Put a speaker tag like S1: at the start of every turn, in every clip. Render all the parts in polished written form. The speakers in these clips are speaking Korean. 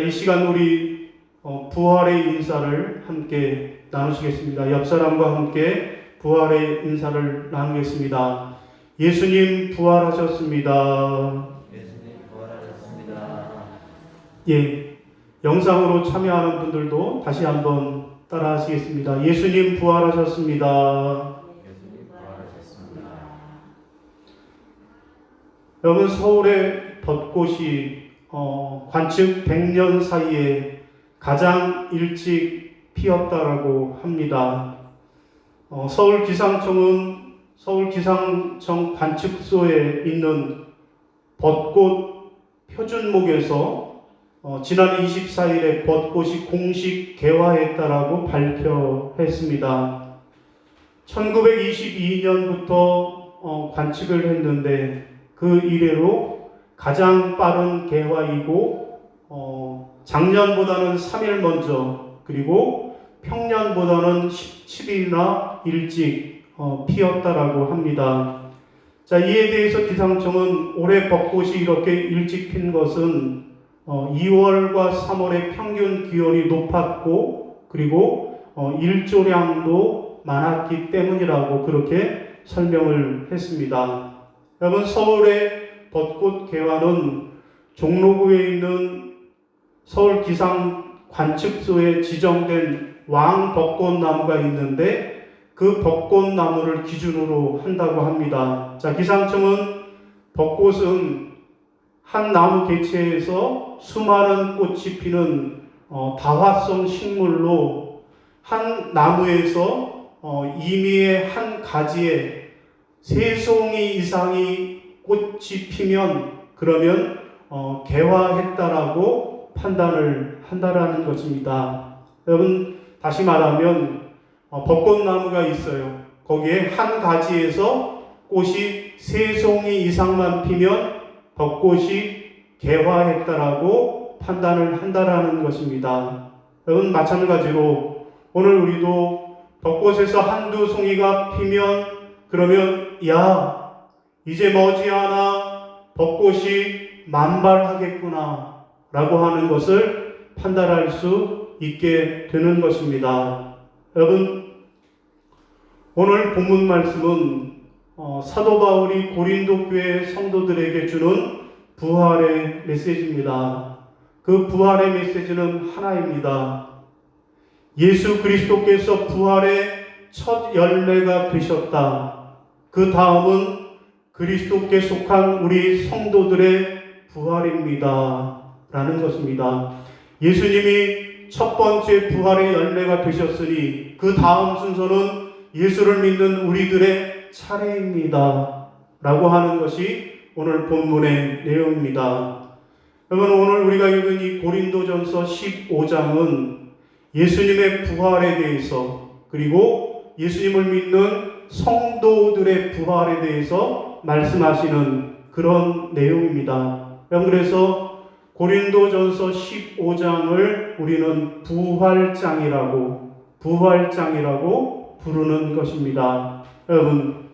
S1: 이 시간 우리 부활의 인사를 함께 나누시겠습니다. 옆 사람과 함께 부활의 인사를 나누겠습니다. 예수님 부활하셨습니다.
S2: 예수님 부활하셨습니다.
S1: 예, 영상으로 참여하는 분들도 다시 한번 따라 하시겠습니다. 예수님 부활하셨습니다.
S2: 예수님 부활하셨습니다.
S1: 여러분, 서울의 벚꽃이 관측 100년 사이에 가장 일찍 피었다라고 합니다. 서울 기상청 관측소에 있는 벚꽃 표준목에서 지난 24일에 벚꽃이 공식 개화했다라고 발표했습니다. 1922년부터 관측을 했는데 그 이래로 가장 빠른 개화이고 작년보다는 3일 먼저 그리고 평년보다는 17일이나 일찍 피었다라고 합니다. 자, 이에 대해서 기상청은 올해 벚꽃이 이렇게 일찍 핀 것은 2월과 3월의 평균 기온이 높았고 그리고 일조량도 많았기 때문이라고 그렇게 설명을 했습니다. 여러분, 서울의 벚꽃 개화는 종로구에 있는 서울 기상 관측소에 지정된 왕 벚꽃나무가 있는데 그 벚꽃나무를 기준으로 한다고 합니다. 자, 기상청은 벚꽃은 한 나무 개체에서 수많은 꽃이 피는 다화성 식물로 한 나무에서 임의의 한 가지에 3송이 이상이 꽃이 피면 그러면 개화했다라고 판단을 한다라는 것입니다. 여러분, 다시 말하면 벚꽃나무가 있어요. 거기에 한 가지에서 꽃이 3송이 이상만 피면 벚꽃이 개화했다라고 판단을 한다라는 것입니다. 여러분, 마찬가지로 오늘 우리도 벚꽃에서 한두 송이가 피면 그러면 이제 머지않아 벚꽃이 만발하겠구나 라고 하는 것을 판단할 수 있게 되는 것입니다. 여러분, 오늘 본문 말씀은 사도 바울이 고린도 교회 성도들에게 주는 부활의 메시지입니다. 그 부활의 메시지는 하나입니다. 예수 그리스도께서 부활의 첫 열매가 되셨다. 그 다음은 그리스도께 속한 우리 성도들의 부활입니다. 라는 것입니다. 예수님이 첫 번째 부활의 열매가 되셨으니 그 다음 순서는 예수를 믿는 우리들의 차례입니다. 라고 하는 것이 오늘 본문의 내용입니다. 여러분, 오늘 우리가 읽은 이 고린도전서 15장은 예수님의 부활에 대해서 그리고 예수님을 믿는 성도들의 부활에 대해서 말씀하시는 그런 내용입니다. 그래서 고린도전서 15장을 우리는 부활장이라고 부르는 것입니다. 여러분,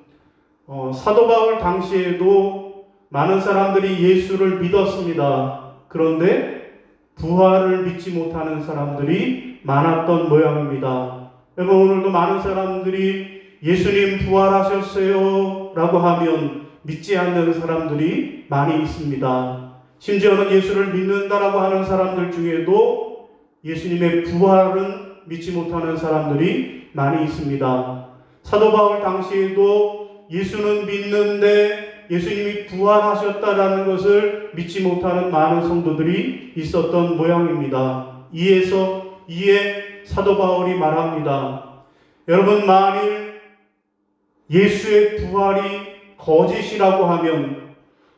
S1: 사도 바울 당시에도 많은 사람들이 예수를 믿었습니다. 그런데 부활을 믿지 못하는 사람들이 많았던 모양입니다. 여러분, 오늘도 많은 사람들이 예수님 부활하셨어요 라고 하면 믿지 않는 사람들이 많이 있습니다. 심지어는 예수를 믿는다라고 하는 사람들 중에도 예수님의 부활은 믿지 못하는 사람들이 많이 있습니다. 사도 바울 당시에도 예수는 믿는데 예수님이 부활하셨다라는 것을 믿지 못하는 많은 성도들이 있었던 모양입니다. 이에 사도 바울이 말합니다. 여러분, 만일 예수의 부활이 거짓이라고 하면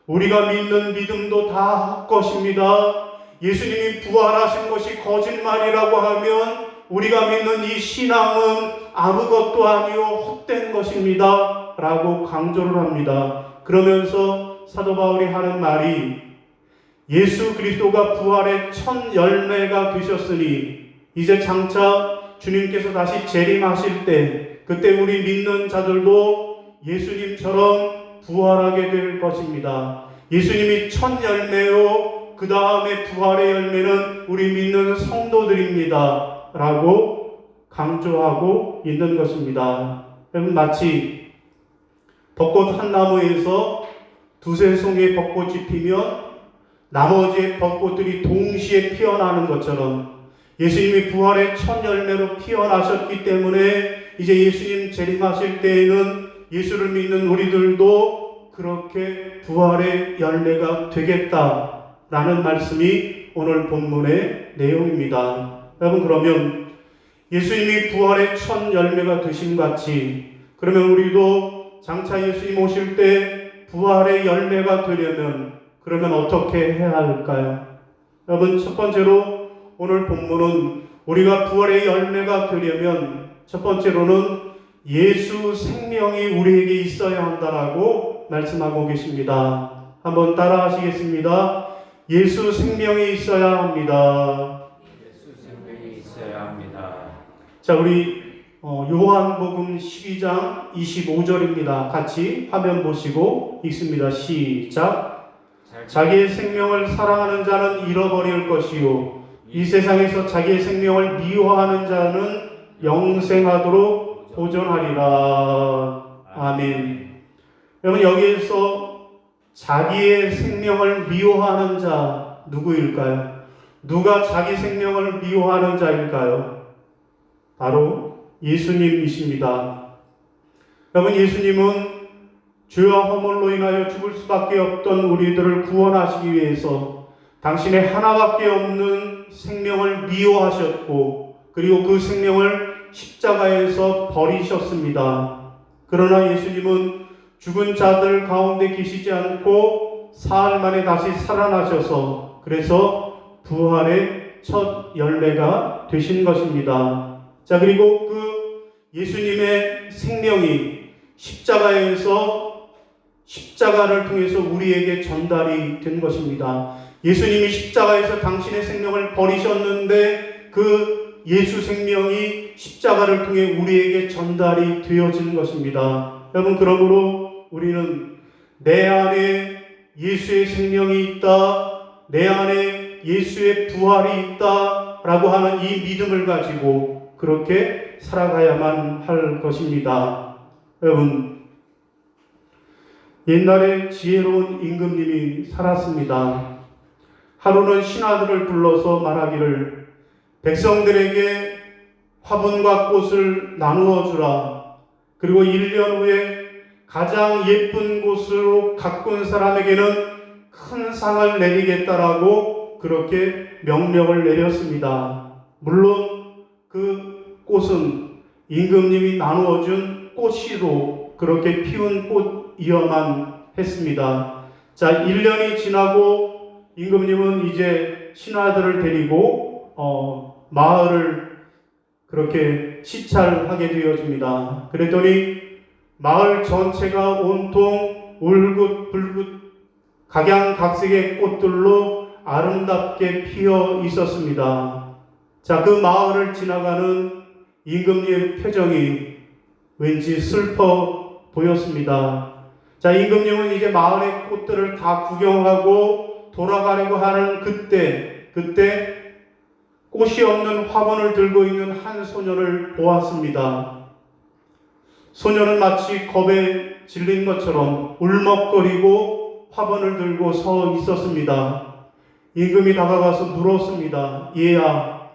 S1: 우리가 믿는 믿음도 다 헛것입니다. 예수님이 부활하신 것이 거짓말이라고 하면 우리가 믿는 이 신앙은 아무것도 아니요 헛된 것입니다. 라고 강조를 합니다. 그러면서 사도 바울이 하는 말이 예수 그리스도가 부활의 첫 열매가 되셨으니 이제 장차 주님께서 다시 재림하실 때 그때 우리 믿는 자들도 예수님처럼 부활하게 될 것입니다. 예수님이 첫 열매요 그 다음에 부활의 열매는 우리 믿는 성도들입니다. 라고 강조하고 있는 것입니다. 여러분, 마치 벚꽃 한 나무에서 두세 송이의 벚꽃이 피면 나머지의 벚꽃들이 동시에 피어나는 것처럼 예수님이 부활의 첫 열매로 피어나셨기 때문에 이제 예수님 재림하실 때에는 예수를 믿는 우리들도 그렇게 부활의 열매가 되겠다라는 말씀이 오늘 본문의 내용입니다. 여러분, 그러면 예수님이 부활의 첫 열매가 되신 같이 그러면 우리도 장차 예수님 오실 때 부활의 열매가 되려면 그러면 어떻게 해야 할까요? 여러분, 첫 번째로 오늘 본문은 우리가 부활의 열매가 되려면 첫 번째로는 예수 생명이 우리에게 있어야 한다라고 말씀하고 계십니다. 한번 따라 하시겠습니다. 예수 생명이 있어야 합니다.
S2: 예수 생명이 있어야 합니다.
S1: 자, 우리 요한복음 12장 25절입니다. 같이 화면 보시고 읽습니다. 시작. 자기의 생명을 사랑하는 자는 잃어버릴 것이요 이 세상에서 자기의 생명을 미워하는 자는 영생하도록 보존하리라. 아멘. 여러분, 여기에서 자기의 생명을 미워하는 자 누구일까요? 누가 자기 생명을 미워하는 자일까요? 바로 예수님이십니다. 여러분, 예수님은 죄와 허물로 인하여 죽을 수밖에 없던 우리들을 구원하시기 위해서 당신의 하나밖에 없는 생명을 미워하셨고 그리고 그 생명을 십자가에서 버리셨습니다. 그러나 예수님은 죽은 자들 가운데 계시지 않고 사흘 만에 다시 살아나셔서 그래서 부활의 첫 열매가 되신 것입니다. 자, 그리고 그 예수님의 생명이 십자가를 통해서 우리에게 전달이 된 것입니다. 예수님이 십자가에서 당신의 생명을 버리셨는데 그 예수 생명이 십자가를 통해 우리에게 전달이 되어진 것입니다. 여러분, 그러므로 우리는 내 안에 예수의 생명이 있다, 내 안에 예수의 부활이 있다 라고 하는 이 믿음을 가지고 그렇게 살아가야만 할 것입니다. 여러분, 옛날에 지혜로운 임금님이 살았습니다. 하루는 신하들을 불러서 말하기를 백성들에게 화분과 꽃을 나누어 주라. 그리고 1년 후에 가장 예쁜 곳으로 가꾼 사람에게는 큰 상을 내리겠다라고 그렇게 명령을 내렸습니다. 물론 그 꽃은 임금님이 나누어 준 꽃이로 그렇게 피운 꽃이어만 했습니다. 자, 1년이 지나고 임금님은 이제 신하들을 데리고 마을을 그렇게 시찰하게 되어집니다. 그랬더니 마을 전체가 온통 울긋불긋 각양각색의 꽃들로 아름답게 피어 있었습니다. 자, 그 마을을 지나가는 임금님의 표정이 왠지 슬퍼 보였습니다. 자, 임금님은 이제 마을의 꽃들을 다 구경하고 돌아가려고 하는 그때 꽃이 없는 화분을 들고 있는 한 소년을 보았습니다. 소년은 마치 겁에 질린 것처럼 울먹거리고 화분을 들고 서 있었습니다. 임금이 다가가서 물었습니다. 얘야,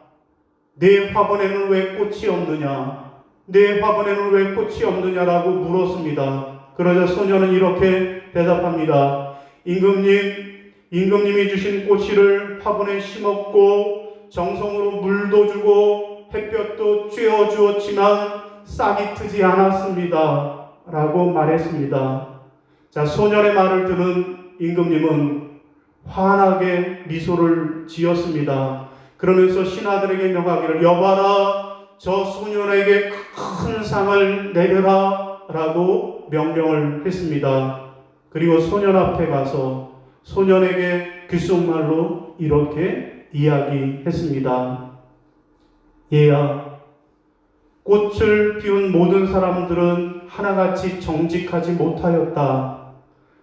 S1: 내 화분에는 왜 꽃이 없느냐? 내 화분에는 왜 꽃이 없느냐라고 물었습니다. 그러자 소년은 이렇게 대답합니다. 임금님이 주신 꽃씨를 화분에 심었고 정성으로 물도 주고 햇볕도 쬐어 주었지만 싹이 트지 않았습니다. 라고 말했습니다. 자, 소년의 말을 들은 임금님은 환하게 미소를 지었습니다. 그러면서 신하들에게 명하기를 여봐라, 저 소년에게 큰 상을 내려라 라고 명령을 했습니다. 그리고 소년 앞에 가서 소년에게 귓속말로 이렇게 이야기했습니다. 얘야, 꽃을 피운 모든 사람들은 하나같이 정직하지 못하였다.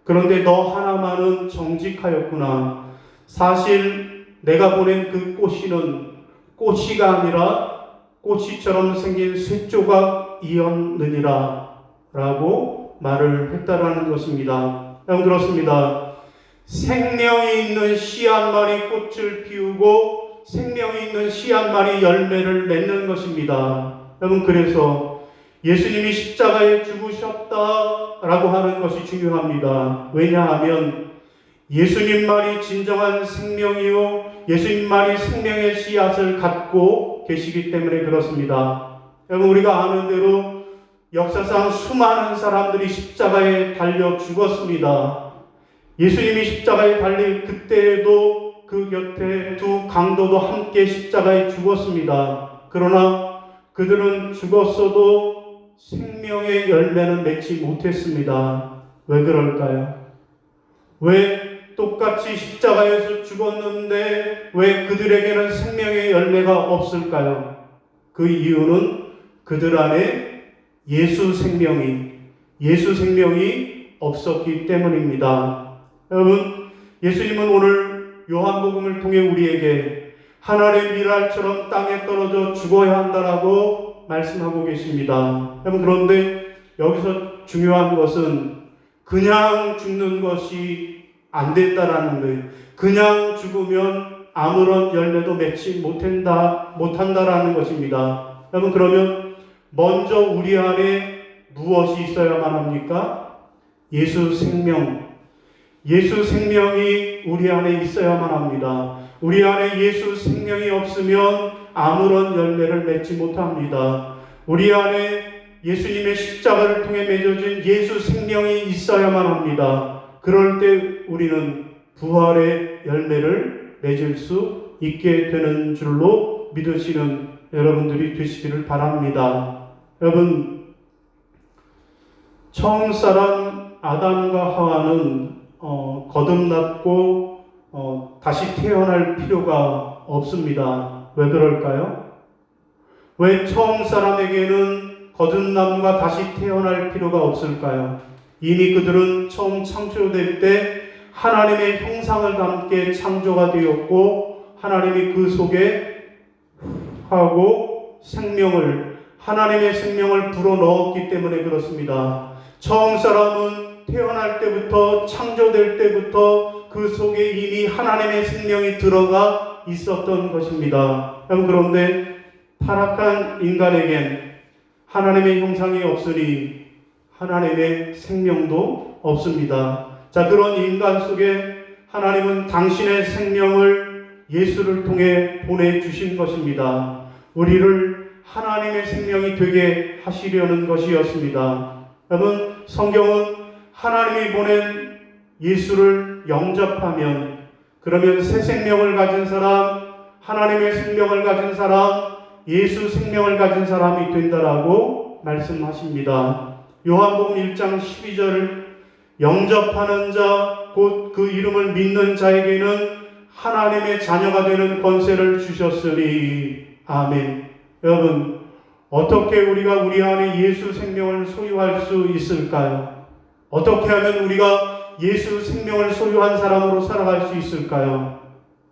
S1: 그런데 너 하나만은 정직하였구나. 사실 내가 보낸 그 꼬시는 꼬시가 아니라 꼬치처럼 생긴 쇠조각이었느니라 라고 말을 했다라는 것입니다. 여러분 그렇습니다. 생명이 있는 씨 한 마리 꽃을 피우고 생명이 있는 씨 한 마리 열매를 맺는 것입니다. 여러분 그래서 예수님이 십자가에 죽으셨다라고 하는 것이 중요합니다. 왜냐하면 예수님만이 진정한 생명이요 예수님만이 생명의 씨앗을 갖고 계시기 때문에 그렇습니다. 여러분 우리가 아는 대로 역사상 수많은 사람들이 십자가에 달려 죽었습니다. 예수님이 십자가에 달린 그때에도 그 곁에 두 강도도 함께 십자가에 죽었습니다. 그러나 그들은 죽었어도 생명의 열매는 맺지 못했습니다. 왜 그럴까요? 왜 똑같이 십자가에서 죽었는데 왜 그들에게는 생명의 열매가 없을까요? 그 이유는 그들 안에 예수 생명이 없었기 때문입니다. 여러분, 예수님은 오늘 요한복음을 통해 우리에게 하늘의 밀알처럼 땅에 떨어져 죽어야 한다라고 말씀하고 계십니다. 여러분, 그런데 여기서 중요한 것은 그냥 죽는 것이 안 된다라는 거예요. 그냥 죽으면 아무런 열매도 맺지 못한다라는 것입니다. 여러분 그러면 먼저 우리 안에 무엇이 있어야만 합니까? 예수 생명이 우리 안에 있어야만 합니다. 우리 안에 예수 생명이 없으면 아무런 열매를 맺지 못합니다. 우리 안에 예수님의 십자가를 통해 맺어진 예수 생명이 있어야만 합니다. 그럴 때 우리는 부활의 열매를 맺을 수 있게 되는 줄로 믿으시는 여러분들이 되시기를 바랍니다. 여러분, 처음 사람 아담과 하와는 거듭났고 다시 태어날 필요가 없습니다. 왜 그럴까요? 왜 처음 사람에게는 거듭남과 다시 태어날 필요가 없을까요? 이미 그들은 처음 창조될 때 하나님의 형상을 담게 창조가 되었고 하나님이 그 속에 하고 하나님의 생명을 불어넣었기 때문에 그렇습니다. 처음 사람은 태어날 때부터 창조될 때부터 그 속에 이미 하나님의 생명이 들어가 있었던 것입니다. 그런데 타락한 인간에겐 하나님의 형상이 없으니 하나님의 생명도 없습니다. 자, 그런 인간 속에 하나님은 당신의 생명을 예수를 통해 보내주신 것입니다. 우리를 하나님의 생명이 되게 하시려는 것이었습니다. 여러분, 성경은 하나님이 보낸 예수를 영접하면 그러면 새 생명을 가진 사람, 하나님의 생명을 가진 사람, 예수 생명을 가진 사람이 된다라고 말씀하십니다. 요한복음 1장 12절 영접하는 자, 곧 그 이름을 믿는 자에게는 하나님의 자녀가 되는 권세를 주셨으니 아멘. 여러분, 어떻게 우리가 우리 안에 예수 생명을 소유할 수 있을까요? 어떻게 하면 우리가 예수 생명을 소유한 사람으로 살아갈 수 있을까요?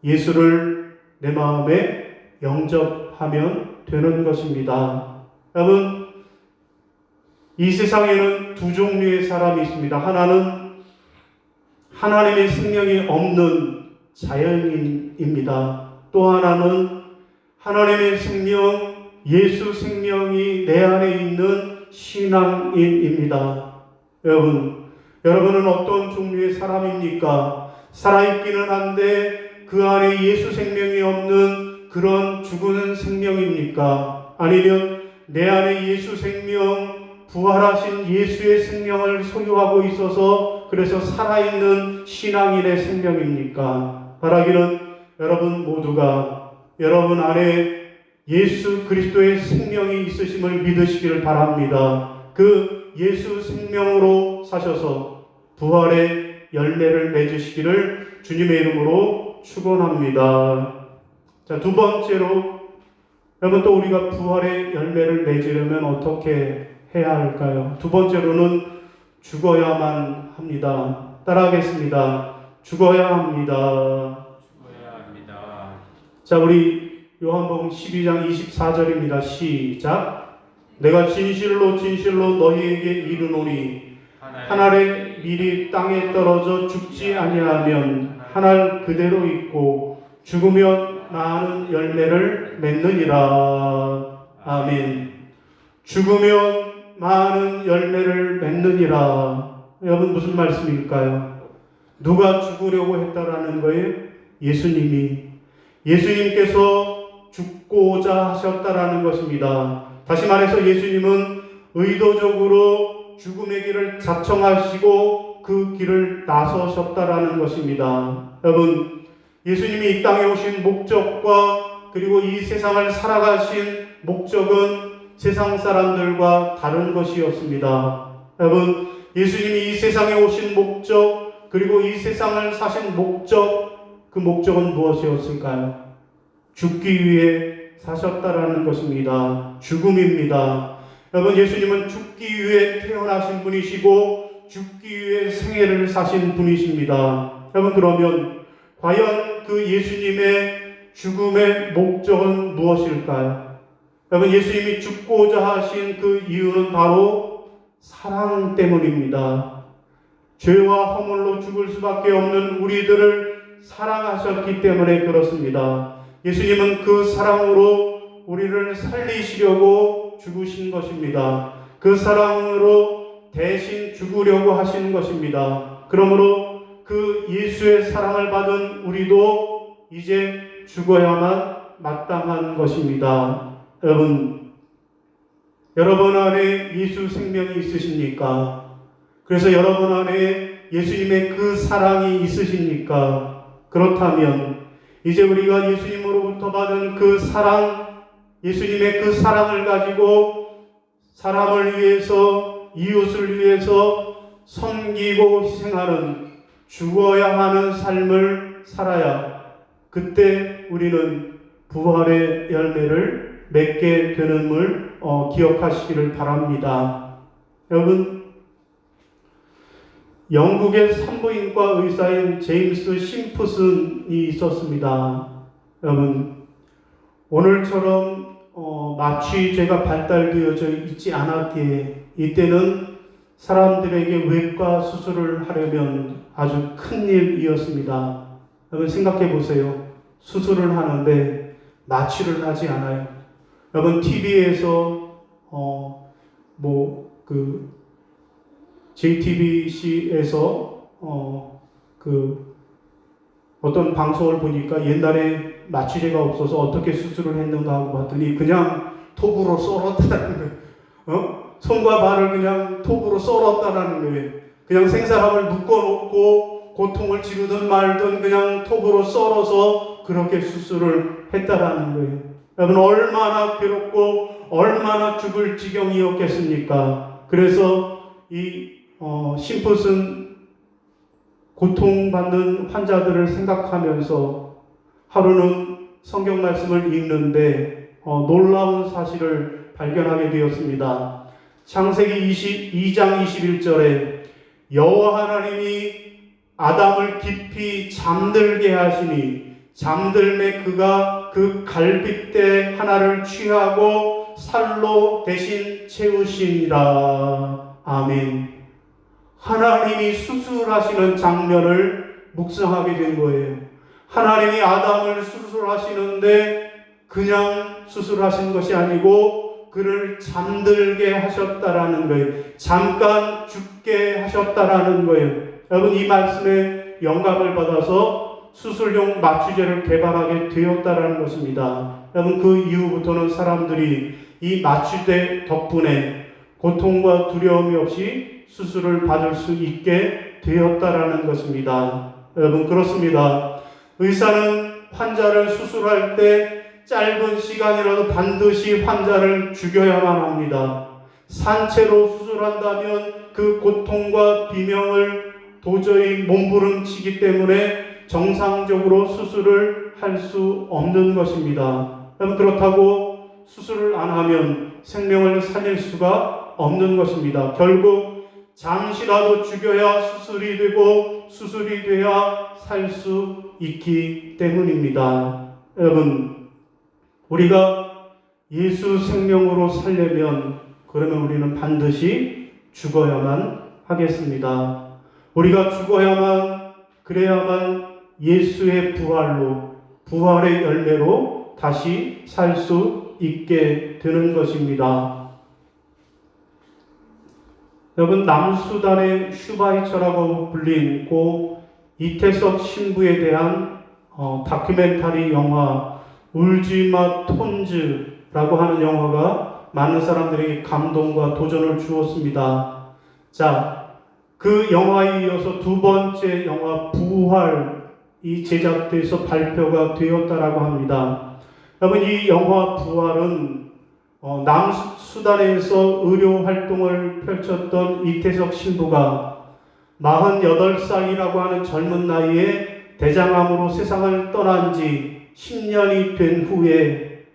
S1: 예수를 내 마음에 영접하면 되는 것입니다. 여러분, 이 세상에는 두 종류의 사람이 있습니다. 하나는 하나님의 생명이 없는 자연인입니다. 또 하나는 하나님의 생명, 예수 생명이 내 안에 있는 신앙인입니다. 여러분은 어떤 종류의 사람입니까? 살아있기는 한데 그 안에 예수 생명이 없는 그런 죽은 생명입니까? 아니면 내 안에 예수 생명, 부활하신 예수의 생명을 소유하고 있어서 그래서 살아있는 신앙인의 생명입니까? 바라기는 여러분 모두가 여러분 안에 예수 그리스도의 생명이 있으심을 믿으시기를 바랍니다. 그 예수 생명으로 사셔서 부활의 열매를 맺으시기를 주님의 이름으로 축원합니다. 자, 두 번째로 여러분 또 우리가 부활의 열매를 맺으려면 어떻게 해야 할까요? 두 번째로는 죽어야만 합니다. 따라하겠습니다. 죽어야 합니다. 자, 우리 요한복음 12장 24절입니다. 시작. 내가 진실로 진실로 너희에게 이르노니 한 알의 밀이 땅에 떨어져 죽지 아니하면 한 알 그대로 있고 죽으면 많은 열매를 맺느니라. 아멘. 죽으면 많은 열매를 맺느니라. 여러분 무슨 말씀일까요? 누가 죽으려고 했다라는 거예요? 예수님께서 죽고자 하셨다라는 것입니다. 다시 말해서 예수님은 의도적으로 죽음의 길을 자청하시고 그 길을 나서셨다라는 것입니다. 여러분, 예수님이 이 땅에 오신 목적과 그리고 이 세상을 살아가신 목적은 세상 사람들과 다른 것이었습니다. 여러분, 예수님이 이 세상에 오신 목적 그리고 이 세상을 사신 목적, 그 목적은 무엇이었을까요? 죽기 위해 사셨다라는 것입니다. 죽음입니다. 여러분, 예수님은 죽기 위해 태어나신 분이시고 죽기 위해 생애를 사신 분이십니다. 여러분, 그러면 과연 그 예수님의 죽음의 목적은 무엇일까요? 여러분, 예수님이 죽고자 하신 그 이유는 바로 사랑 때문입니다. 죄와 허물로 죽을 수밖에 없는 우리들을 사랑하셨기 때문에 그렇습니다. 예수님은 그 사랑으로 우리를 살리시려고 죽으신 것입니다. 그 사랑으로 대신 죽으려고 하신 것입니다. 그러므로 그 예수의 사랑을 받은 우리도 이제 죽어야만 마땅한 것입니다. 여러분 안에 예수 생명이 있으십니까? 그래서 여러분 안에 예수님의 그 사랑이 있으십니까? 그렇다면 이제 우리가 예수님으로부터 받은 그 사랑, 예수님의 그 사랑을 가지고 사람을 위해서, 이웃을 위해서 섬기고 희생하는, 죽어야 하는 삶을 살아야 그때 우리는 부활의 열매를 맺게 되는을 기억하시기를 바랍니다. 여러분, 영국의 산부인과 의사인 제임스 심프슨이 있었습니다. 여러분, 오늘처럼 마취제가 발달되어져 있지 않았기에 이때는 사람들에게 외과 수술을 하려면 아주 큰일이었습니다. 여러분 생각해 보세요. 수술을 하는데 마취를 하지 않아요. 여러분 TV에서 JTBC에서 어떤 방송을 보니까 옛날에 마취제가 없어서 어떻게 수술을 했는가 하고 봤더니 그냥 톱으로 썰었다는 거예요. 손과 발을 그냥 톱으로 썰었다는 거예요. 그냥 생사람을 묶어놓고 고통을 지르든 말든 그냥 톱으로 썰어서 그렇게 수술을 했다라는 거예요. 여러분 얼마나 괴롭고 얼마나 죽을 지경이었겠습니까? 그래서 이 심프슨 고통받는 환자들을 생각하면서 하루는 성경 말씀을 읽는데 놀라운 사실을 발견하게 되었습니다. 창세기 22장 21절에 여호와 하나님이 아담을 깊이 잠들게 하시니 잠들매 그가 그 갈빗대 하나를 취하고 살로 대신 채우시니라. 아멘. 하나님이 수술하시는 장면을 묵상하게 된 거예요. 하나님이 아담을 수술하시는데 그냥 수술하신 것이 아니고 그를 잠들게 하셨다라는 거예요. 잠깐 죽게 하셨다라는 거예요. 여러분 이 말씀에 영감을 받아서 수술용 마취제를 개발하게 되었다라는 것입니다. 여러분 그 이후부터는 사람들이 이 마취제 덕분에 고통과 두려움이 없이 수술을 받을 수 있게 되었다라는 것입니다. 여러분 그렇습니다. 의사는 환자를 수술할 때 짧은 시간이라도 반드시 환자를 죽여야만 합니다. 산채로 수술한다면 그 고통과 비명을 도저히 몸부림치기 때문에 정상적으로 수술을 할 수 없는 것입니다. 그렇다고 수술을 안 하면 생명을 살릴 수가 없는 것입니다. 결국 잠시라도 죽여야 수술이 되고 수술이 돼야 살 수 있기 때문입니다. 여러분, 우리가 예수 생명으로 살려면 그러면 우리는 반드시 죽어야만 하겠습니다. 우리가 죽어야만, 그래야만 예수의 부활로, 부활의 열매로 다시 살 수 있게 되는 것입니다. 여러분, 남수단의 슈바이처라고 불린 고 이태석 신부에 대한 다큐멘터리 영화 울지마 톤즈라고 하는 영화가 많은 사람들에게 감동과 도전을 주었습니다. 자, 그 영화에 이어서 두 번째 영화 부활이 제작돼서 발표가 되었다라고 합니다. 여러분, 이 영화 부활은 남수단에서 의료 활동을 펼쳤던 이태석 신부가 48살이라고 하는 젊은 나이에 대장암으로 세상을 떠난 지 10년이 된 후에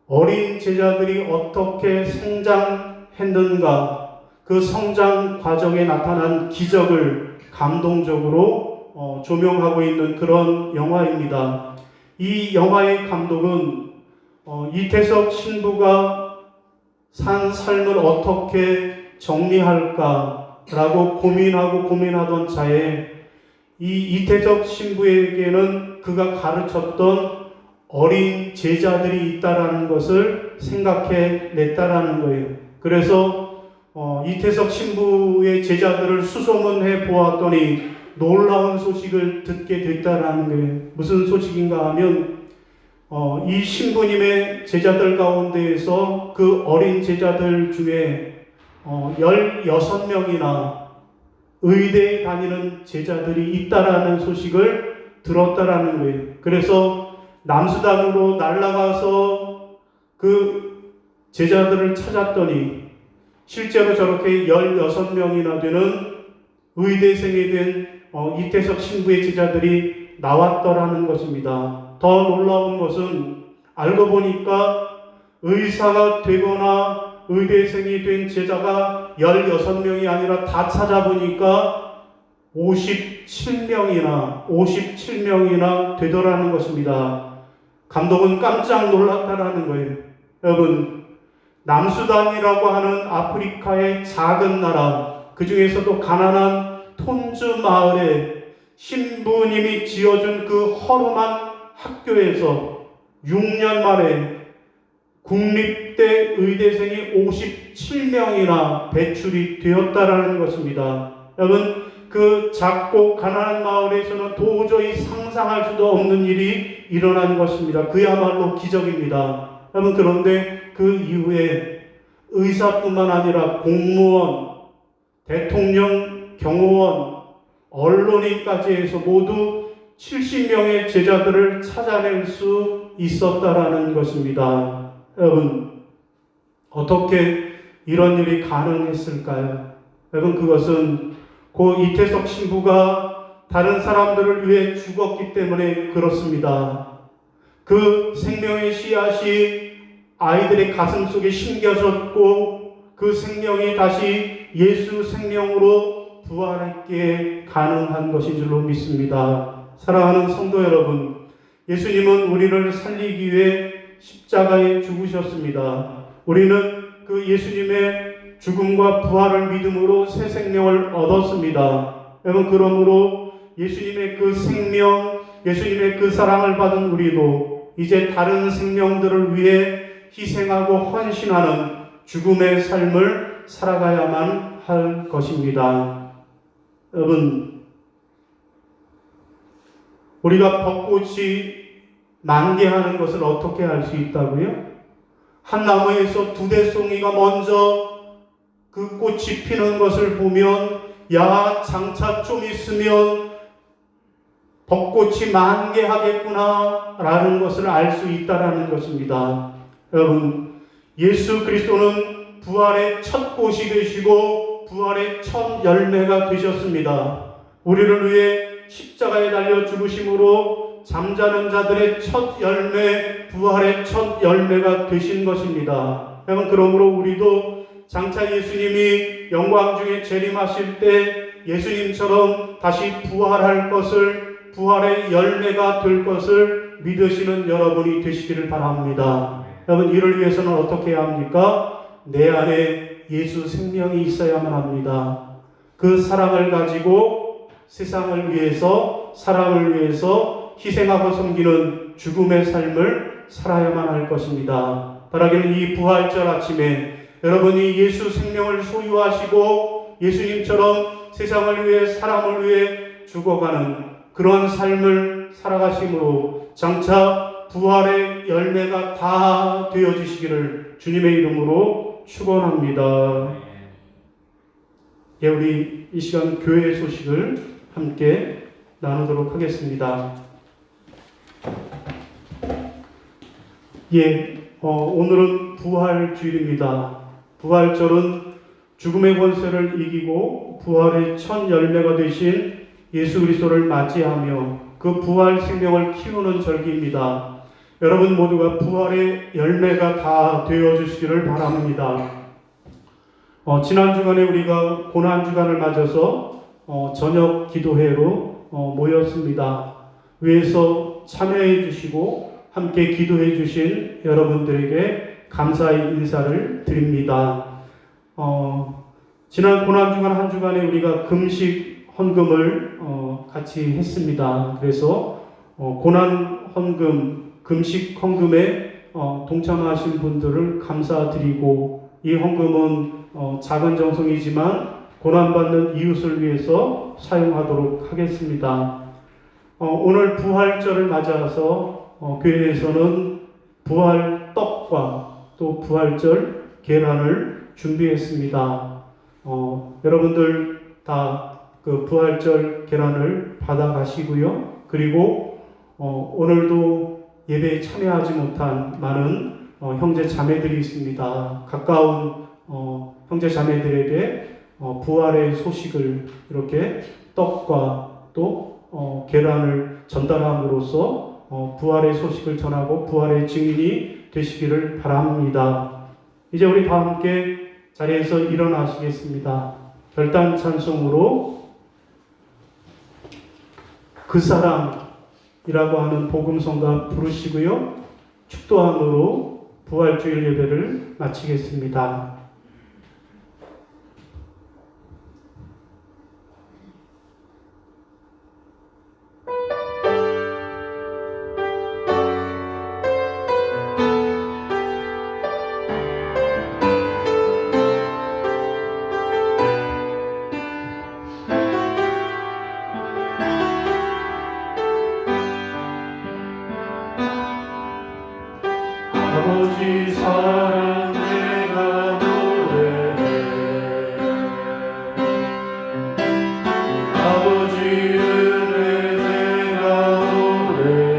S1: 어린 제자들이 어떻게 성장했는가, 그 성장 과정에 나타난 기적을 감동적으로 조명하고 있는 그런 영화입니다. 이 영화의 감독은 이태석 신부가 산 삶을 어떻게 정리할까라고 고민하던 차에 이 이태석 신부에게는 그가 가르쳤던 어린 제자들이 있다라는 것을 생각해 냈다라는 거예요. 그래서 이태석 신부의 제자들을 수소문해 보았더니 놀라운 소식을 듣게 됐다라는 거예요. 무슨 소식인가 하면 이 신부님의 제자들 가운데에서 그 어린 제자들 중에 16명이나 의대에 다니는 제자들이 있다라는 소식을 들었다라는 거예요. 그래서 남수단으로 날아가서 그 제자들을 찾았더니 실제로 저렇게 16명이나 되는 의대생이 된 이태석 신부의 제자들이 나왔더라는 것입니다. 더 놀라운 것은 알고 보니까 의사가 되거나 의대생이 된 제자가 16명이 아니라 다 찾아보니까 57명이나 되더라는 것입니다. 감독은 깜짝 놀랐다라는 거예요. 여러분, 남수단이라고 하는 아프리카의 작은 나라, 그 중에서도 가난한 톤즈 마을에 신부님이 지어준 그 허름한 학교에서 6년 만에 국립대 의대생이 57명이나 배출이 되었다라는 것입니다. 여러분, 그 작고 가난한 마을에서는 도저히 상상할 수도 없는 일이 일어난 것입니다. 그야말로 기적입니다. 여러분, 그런데 그 이후에 의사뿐만 아니라 공무원, 대통령, 경호원, 언론인까지 해서 모두 70명의 제자들을 찾아낼 수 있었다라는 것입니다. 여러분, 어떻게 이런 일이 가능했을까요? 여러분, 그것은 고 이태석 신부가 다른 사람들을 위해 죽었기 때문에 그렇습니다. 그 생명의 씨앗이 아이들의 가슴 속에 심겨졌고 그 생명이 다시 예수 생명으로 부활했기에 가능한 것인 줄로 믿습니다. 사랑하는 성도 여러분, 예수님은 우리를 살리기 위해 십자가에 죽으셨습니다. 우리는 그 예수님의 죽음과 부활을 믿음으로 새 생명을 얻었습니다. 여러분, 그러므로 예수님의 그 생명, 예수님의 그 사랑을 받은 우리도 이제 다른 생명들을 위해 희생하고 헌신하는 죽음의 삶을 살아가야만 할 것입니다. 여러분, 우리가 벚꽃이 만개하는 것을 어떻게 알 수 있다고요? 한 나무에서 두 대송이가 먼저 그 꽃이 피는 것을 보면 야, 장차 좀 있으면 벚꽃이 만개하겠구나 라는 것을 알 수 있다라는 것입니다. 여러분, 예수 그리스도는 부활의 첫 꽃이 되시고 부활의 첫 열매가 되셨습니다. 우리를 위해 십자가에 달려 죽으심으로 잠자는 자들의 첫 열매, 부활의 첫 열매가 되신 것입니다. 여러분, 그러므로 우리도 장차 예수님이 영광 중에 재림하실 때 예수님처럼 다시 부활할 것을, 부활의 열매가 될 것을 믿으시는 여러분이 되시기를 바랍니다. 여러분, 이를 위해서는 어떻게 해야 합니까? 내 안에 예수 생명이 있어야만 합니다. 그 사랑을 가지고 세상을 위해서, 사랑을 위해서 희생하고 섬기는 죽음의 삶을 살아야만 할 것입니다. 바라기는 이 부활절 아침에 여러분이 예수 생명을 소유하시고 예수님처럼 세상을 위해, 사람을 위해 죽어가는 그런 삶을 살아가심으로 장차 부활의 열매가 다 되어지시기를 주님의 이름으로 축원합니다. 예, 우리 이 시간 교회의 소식을 함께 나누도록 하겠습니다. 예, 오늘은 부활주일입니다. 부활절은 죽음의 권세를 이기고 부활의 첫 열매가 되신 예수 그리스도를 맞이하며 그 부활 생명을 키우는 절기입니다. 여러분 모두가 부활의 열매가 다 되어주시기를 바랍니다. 지난 주간에 우리가 고난 주간을 맞아서 저녁 기도회로 모였습니다. 위에서 참여해 주시고 함께 기도해 주신 여러분들에게 감사의 인사를 드립니다. 지난 고난 주간 한 주간에 우리가 금식 헌금을 같이 했습니다. 그래서 고난 헌금, 금식 헌금에 동참하신 분들을 감사드리고, 이 헌금은 작은 정성이지만 고난받는 이웃을 위해서 사용하도록 하겠습니다. 오늘 부활절을 맞아서 교회에서는 부활 떡과 또 부활절 계란을 준비했습니다. 여러분들 다 그 부활절 계란을 받아가시고요. 그리고 오늘도 예배에 참여하지 못한 많은 형제 자매들이 있습니다. 가까운 형제 자매들에게 부활의 소식을 이렇게 떡과 또 계란을 전달함으로써 부활의 소식을 전하고 부활의 증인이 되시기를 바랍니다. 이제 우리 다 함께 자리에서 일어나시겠습니다. 별단 찬송으로 그 사람이라고 하는 복음성가 부르시고요. 축도함으로 부활주일 예배를 마치겠습니다. 아버지 사랑 내가 노래해, 아버지 은혜 내가 노래해.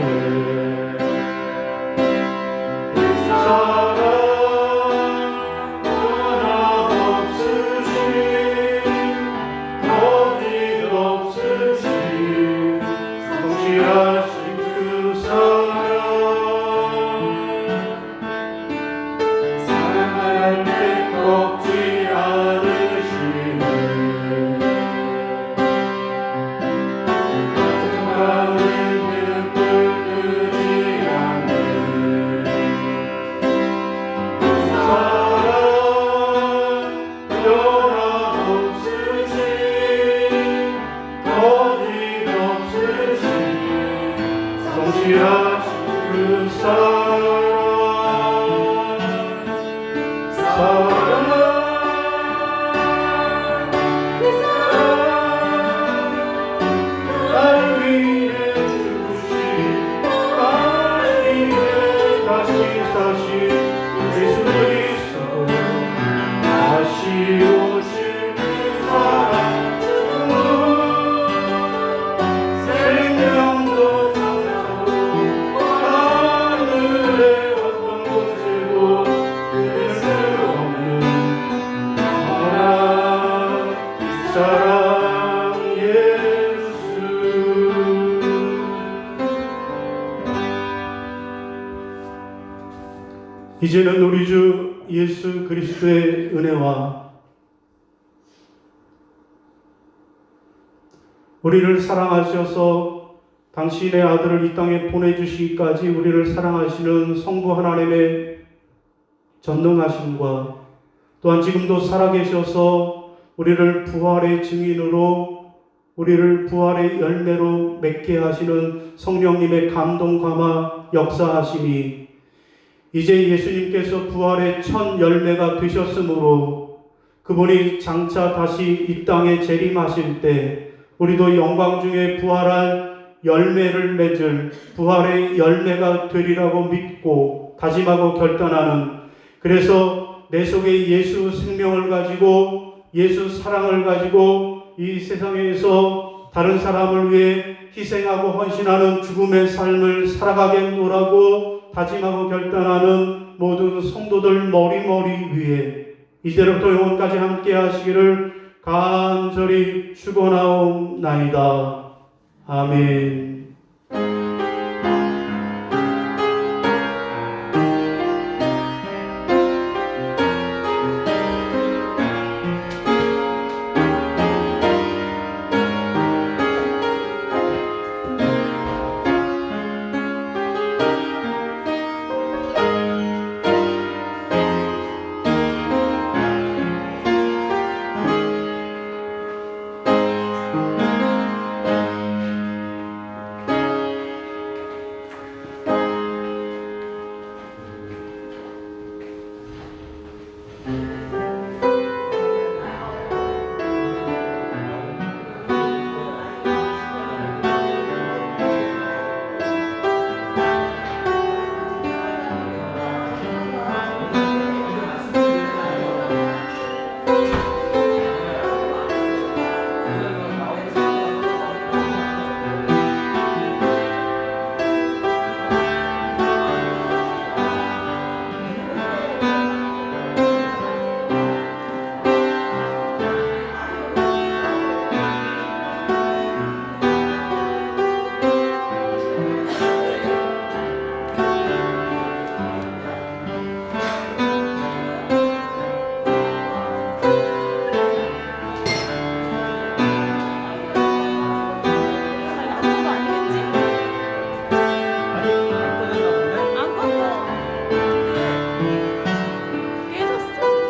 S1: 이 사랑 변함없으신, 거짓없으신 성실하신 그 사랑, 꺾지 않으시네. 가는 흔들리지 않네. 그 사랑 변함없으신, 거짓없으신 성실하신 그 사랑, 나를 위해 죽으신, 나를 위해 다시 사신 예수 그리스도, 다시 오실 그 사랑, 생명도 창세로 하늘의 어떤 곳에도 끊을 수 없는 사랑 예수. 이제는 우리 주 예수 그리스도의 은혜와 우리를 사랑하셔서 당신의 아들을 이 땅에 보내주시기까지 우리를 사랑하시는 성부 하나님의 전능하심과 또한 지금도 살아계셔서 우리를 부활의 증인으로 우리를 부활의 열매로 맺게 하시는 성령님의 감동 감화 역사하심이 이제 예수님께서 부활의 첫 열매가 되셨으므로 그분이 장차 다시 이 땅에 재림하실 때 우리도 영광 중에 부활할 열매를 맺을 부활의 열매가 되리라고 믿고 다짐하고 결단하는, 그래서 내 속에 예수 생명을 가지고 예수 사랑을 가지고 이 세상에서 다른 사람을 위해 희생하고 헌신하는 죽음의 삶을 살아가겠노라고 다짐하고 결단하는 모든 성도들 머리머리 위에 이제부터 영원까지 함께 하시기를 간절히 축원하옵나이다. 아멘.